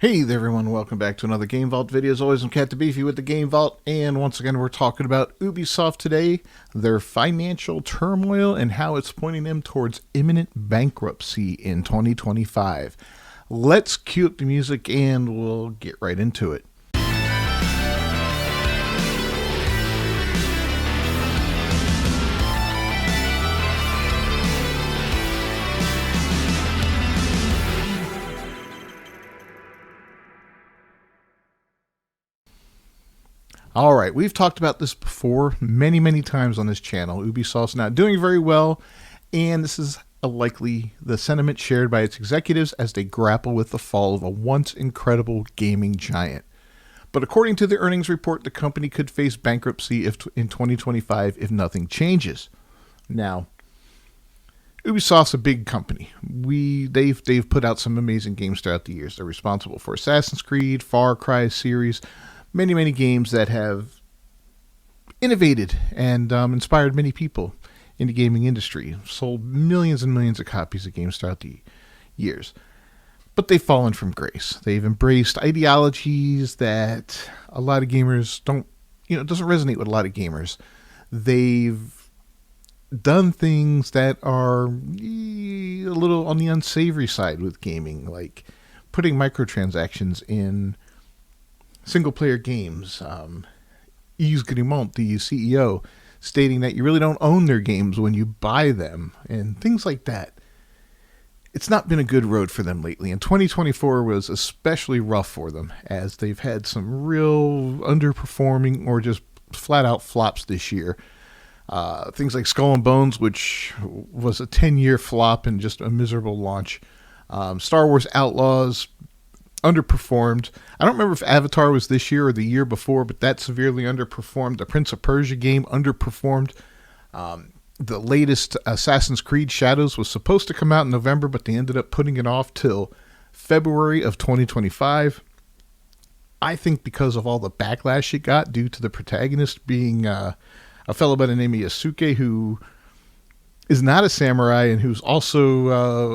Hey there everyone, welcome back to another Game Vault video. As always, I'm Cat the Beefy with the Game Vault, and once again we're talking about Ubisoft today, their financial turmoil, and how it's pointing them towards imminent bankruptcy in 2025. Let's cue up the music and we'll get right into it. Alright, we've talked about this before many times on this channel. Ubisoft's not doing very well, and this is likely the sentiment shared by its executives as they grapple with the fall of a once incredible gaming giant. But according to the earnings report, the company could face bankruptcy in 2025 if nothing changes. Now, Ubisoft's a big company. They've put out some amazing games throughout the years. They're responsible for Assassin's Creed, Far Cry series, many games that have innovated and inspired many people in the gaming industry, sold millions and millions of copies of games throughout the years. But they've fallen from grace. They've embraced ideologies that a lot of gamers it doesn't resonate with a lot of gamers. They've done things that are a little on the unsavory side with gaming, like putting microtransactions in single-player games. Yves Guillemot, the CEO, stating that you really don't own their games when you buy them, and things like that. It's not been a good road for them lately, and 2024 was especially rough for them, as they've had some real underperforming or just flat-out flops this year. Things like Skull and Bones, which was a 10-year flop and just a miserable launch. Star Wars Outlaws underperformed. I don't remember if Avatar was this year or the year before, but that severely underperformed. The Prince of Persia game underperformed. The latest Assassin's Creed Shadows was supposed to come out in November, but they ended up putting it off till February of 2025. I think because of all the backlash it got due to the protagonist being a fellow by the name of Yasuke, who is not a samurai and who's also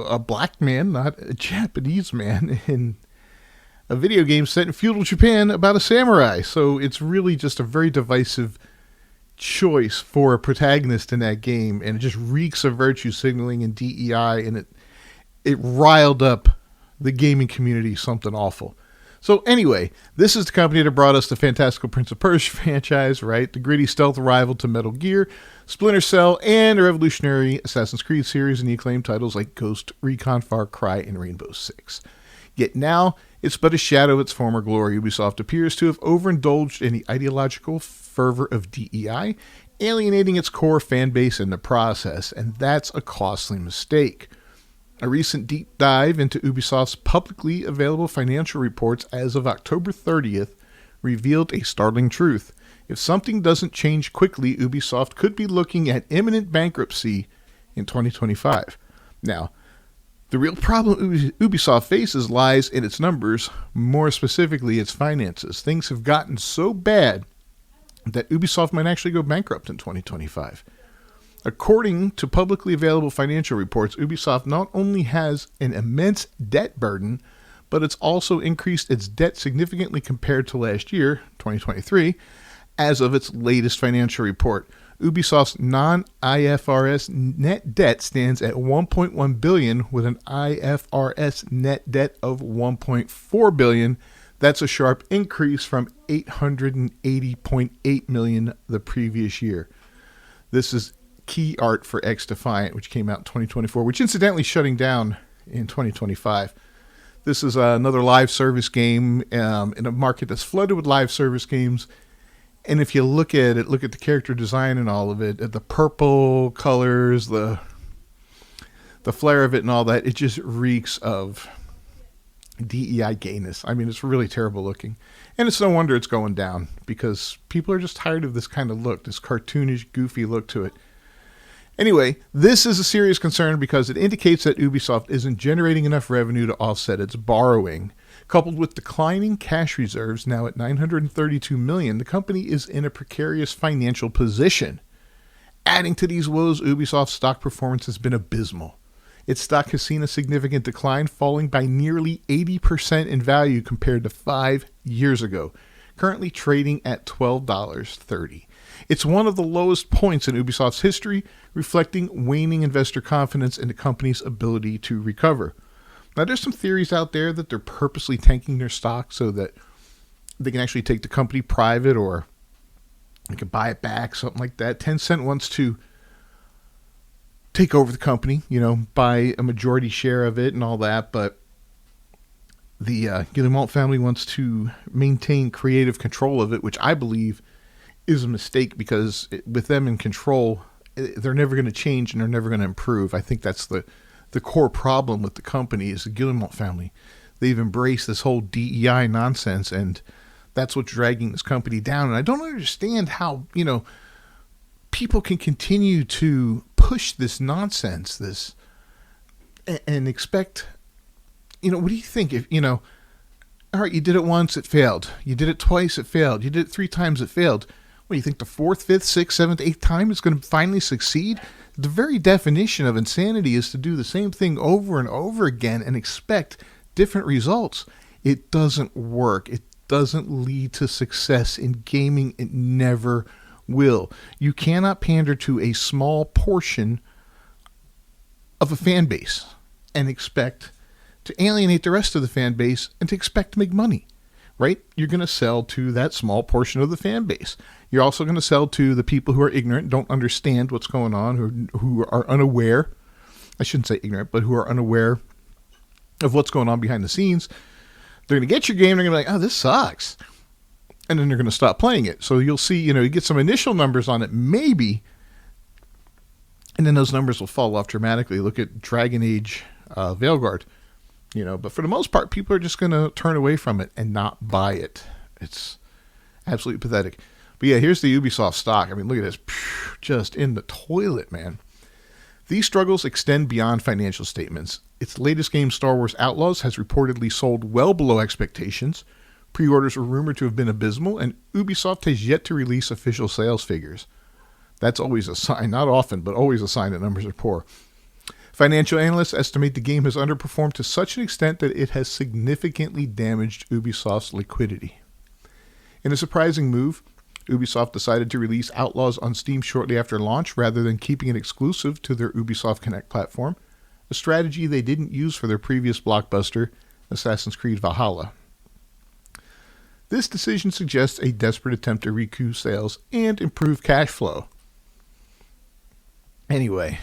a black man, not a Japanese man, in a video game set in feudal Japan about a samurai. So it's really just a very divisive choice for a protagonist in that game, and it just reeks of virtue signaling and DEI, and it riled up the gaming community something awful. So anyway, this is the company that brought us the fantastical Prince of Persia franchise, right? The gritty stealth rival to Metal Gear, Splinter Cell, and the revolutionary Assassin's Creed series, and the acclaimed titles like Ghost Recon, Far Cry, and Rainbow Six. Yet now, it's but a shadow of its former glory. Ubisoft appears to have overindulged in the ideological fervor of DEI, alienating its core fan base in the process, and that's a costly mistake. A recent deep dive into Ubisoft's publicly available financial reports as of October 30th revealed a startling truth. If something doesn't change quickly, Ubisoft could be looking at imminent bankruptcy in 2025. Now, the real problem Ubisoft faces lies in its numbers, more specifically its finances. Things have gotten so bad that Ubisoft might actually go bankrupt in 2025. According to publicly available financial reports, Ubisoft not only has an immense debt burden, but it's also increased its debt significantly compared to last year, 2023, as of its latest financial report. Ubisoft's non-IFRS net debt stands at $1.1 billion with an IFRS net debt of $1.4 billion. That's a sharp increase from $880.8 million the previous year. This is Key Art for X Defiant, which came out in 2024, which incidentally shutting down in 2025. This is another live service game in a market that's flooded with live service games. And if you look at it, look at the character design and all of it, the purple colors, the flare of it and all that, it just reeks of DEI gayness. I mean, it's really terrible looking. And it's no wonder it's going down, because people are just tired of this kind of look, this cartoonish, goofy look to it. Anyway, this is a serious concern because it indicates that Ubisoft isn't generating enough revenue to offset its borrowing. Coupled with declining cash reserves, now at $932 million, the company is in a precarious financial position. Adding to these woes, Ubisoft's stock performance has been abysmal. Its stock has seen a significant decline, falling by nearly 80% in value compared to 5 years ago, currently trading at $12.30. It's one of the lowest points in Ubisoft's history, reflecting waning investor confidence in the company's ability to recover. Now, there's some theories out there that they're purposely tanking their stock so that they can actually take the company private, or they can buy it back, something like that. Tencent wants to take over the company, buy a majority share of it and all that, but the Guillemot family wants to maintain creative control of it, which I believe is a mistake, because with them in control, they're never going to change and they're never going to improve. I think that's the core problem with the company is the Guillemot family. They've embraced this whole DEI nonsense, and that's what's dragging this company down. And I don't understand how, people can continue to push this nonsense, and expect, what do you think if, all right, you did it once, it failed. You did it twice, it failed. You did it 3 times, it failed. What do you think, the 4th, 5th, 6th, 7th, 8th time it's going to finally succeed? The very definition of insanity is to do the same thing over and over again and expect different results. It doesn't work. It doesn't lead to success in gaming. It never will. You cannot pander to a small portion of a fan base and expect to alienate the rest of the fan base and to expect to make money, right? You're going to sell to that small portion of the fan base. You're also going to sell to the people who are ignorant, don't understand what's going on, who are unaware. I shouldn't say ignorant, but who are unaware of what's going on behind the scenes. They're going to get your game. They're going to be like, oh, this sucks. And then they're going to stop playing it. So you'll see, you get some initial numbers on it, maybe. And then those numbers will fall off dramatically. Look at Dragon Age Veilguard. But for the most part, people are just going to turn away from it and not buy it. It's absolutely pathetic. But yeah, here's the Ubisoft stock. I mean, look at this. Just in the toilet, man. These struggles extend beyond financial statements. Its latest game, Star Wars Outlaws, has reportedly sold well below expectations. Pre-orders were rumored to have been abysmal, and Ubisoft has yet to release official sales figures. That's always a sign, not often, but always a sign that numbers are poor. Financial analysts estimate the game has underperformed to such an extent that it has significantly damaged Ubisoft's liquidity. In a surprising move, Ubisoft decided to release Outlaws on Steam shortly after launch rather than keeping it exclusive to their Ubisoft Connect platform, a strategy they didn't use for their previous blockbuster, Assassin's Creed Valhalla. This decision suggests a desperate attempt to recoup sales and improve cash flow. Anyway,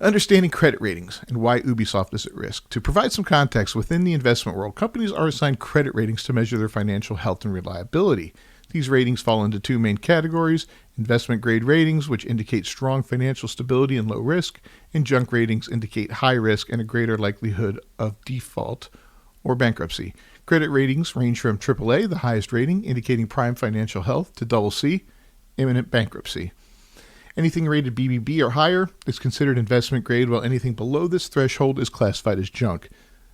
understanding credit ratings and why Ubisoft is at risk. To provide some context, within the investment world, companies are assigned credit ratings to measure their financial health and reliability. These ratings fall into 2 main categories: investment grade ratings, which indicate strong financial stability and low risk, and junk ratings indicate high risk and a greater likelihood of default or bankruptcy. Credit ratings range from AAA, the highest rating, indicating prime financial health, to CC, imminent bankruptcy. Anything rated BBB or higher is considered investment grade, while anything below this threshold is classified as junk.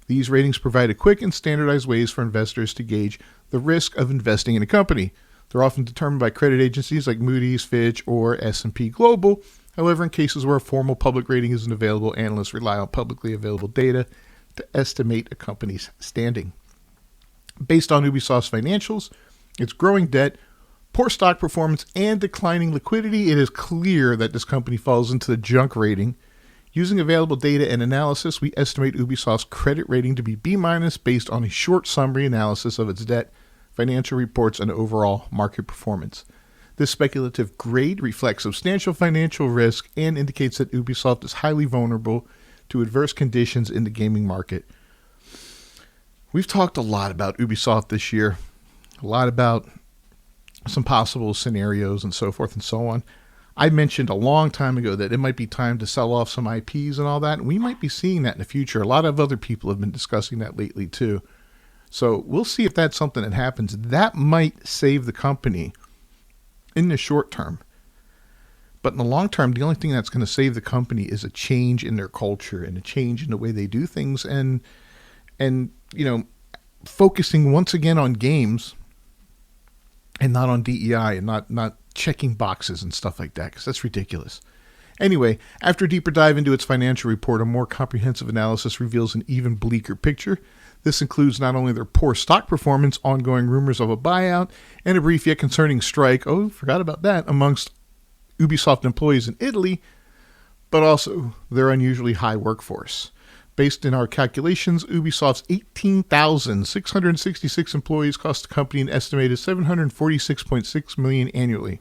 These ratings provide a quick and standardized ways for investors to gauge the risk of investing in a company. They're often determined by credit agencies like Moody's, Fitch, or S&P Global. However, in cases where a formal public rating isn't available, analysts rely on publicly available data to estimate a company's standing. Based on Ubisoft's financials, its growing debt, poor stock performance, and declining liquidity, it is clear that this company falls into the junk rating. Using available data and analysis, we estimate Ubisoft's credit rating to be B- based on a short summary analysis of its debt, financial reports, and overall market performance. This speculative grade reflects substantial financial risk and indicates that Ubisoft is highly vulnerable to adverse conditions in the gaming market. We've talked a lot about Ubisoft this year, a lot about some possible scenarios and so forth and so on. I mentioned a long time ago that it might be time to sell off some IPs and all that, and we might be seeing that in the future. A lot of other people have been discussing that lately too. So we'll see if that's something that happens. That might save the company in the short term. But in the long term, the only thing that's going to save the company is a change in their culture and a change in the way they do things, and focusing once again on games and not on DEI and not checking boxes and stuff like that, because that's ridiculous. Anyway, after a deeper dive into its financial report, a more comprehensive analysis reveals an even bleaker picture. This includes not only their poor stock performance, ongoing rumors of a buyout, and a brief yet concerning strike, forgot about that, amongst Ubisoft employees in Italy, but also their unusually high workforce. Based in our calculations, Ubisoft's 18,666 employees cost the company an estimated $746.6 million annually,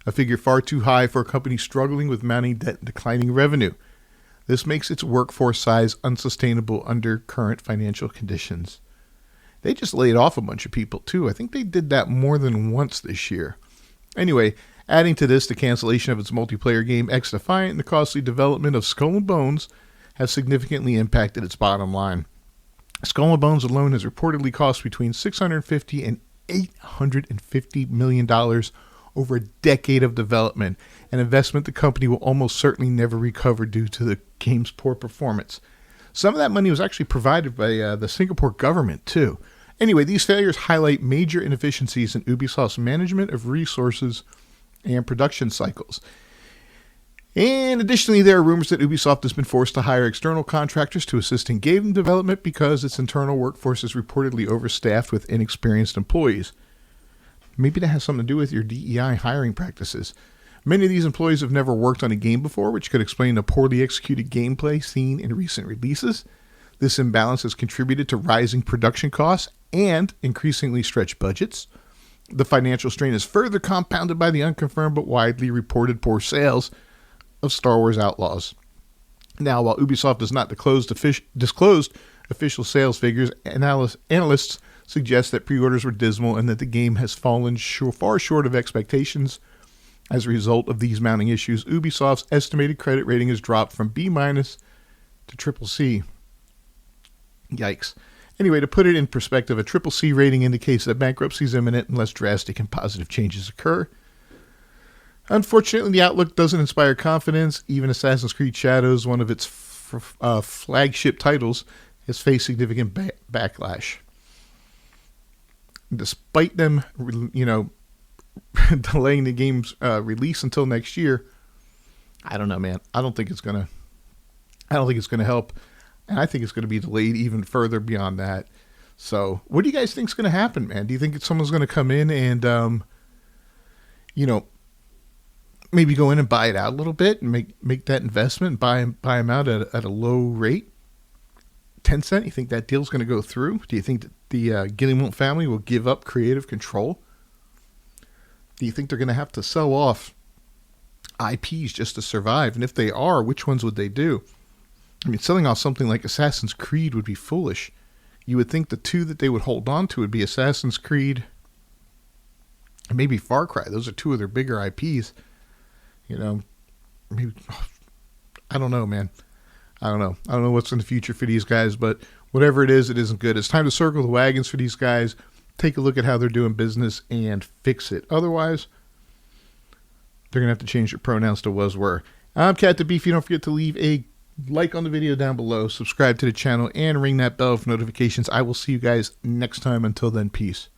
a figure far too high for a company struggling with mounting debt and declining revenue. This makes its workforce size unsustainable under current financial conditions. They just laid off a bunch of people too. I think they did that more than once this year. Anyway, adding to this, the cancellation of its multiplayer game X Defiant and the costly development of Skull and Bones have significantly impacted its bottom line. Skull and Bones alone has reportedly cost between $650 and $850 million over a decade of development, an investment the company will almost certainly never recover due to the game's poor performance. Some of that money was actually provided by the Singapore government, too. Anyway, these failures highlight major inefficiencies in Ubisoft's management of resources and production cycles. And additionally, there are rumors that Ubisoft has been forced to hire external contractors to assist in game development because its internal workforce is reportedly overstaffed with inexperienced employees. Maybe that has something to do with your DEI hiring practices. Many of these employees have never worked on a game before, which could explain the poorly executed gameplay seen in recent releases. This imbalance has contributed to rising production costs and increasingly stretched budgets. The financial strain is further compounded by the unconfirmed but widely reported poor sales of Star Wars Outlaws. Now, while Ubisoft has not disclosed official sales figures, analysts suggest that pre-orders were dismal and that the game has fallen far short of expectations. As a result of these mounting issues, Ubisoft's estimated credit rating has dropped from B- to CCC. Yikes. Anyway, to put it in perspective, a CCC rating indicates that bankruptcy is imminent unless drastic and positive changes occur. Unfortunately, the outlook doesn't inspire confidence. Even Assassin's Creed Shadows, one of its flagship titles, has faced significant backlash. Despite them, delaying the game's release until next year, I don't know, man. I don't think it's gonna help, and I think it's gonna be delayed even further beyond that. So, what do you guys think is gonna happen, man? Do you think someone's gonna come in and, maybe go in and buy it out a little bit and make that investment and buy them out at a low rate? Tencent, you think that deal's going to go through? Do you think that the Guillemot family will give up creative control? Do you think they're going to have to sell off IPs just to survive? And if they are, which ones would they do? I mean, selling off something like Assassin's Creed would be foolish. You would think the two that they would hold on to would be Assassin's Creed and maybe Far Cry. Those are two of their bigger IPs. Maybe, I don't know, man. I don't know what's in the future for these guys, but whatever it isn't good. It's time to circle the wagons for these guys, take a look at how they're doing business, and fix it. Otherwise, they're going to have to change their pronouns to was, were. I'm Cat the Beefy. Don't forget to leave a like on the video down below, subscribe to the channel, and ring that bell for notifications. I will see you guys next time. Until then, peace.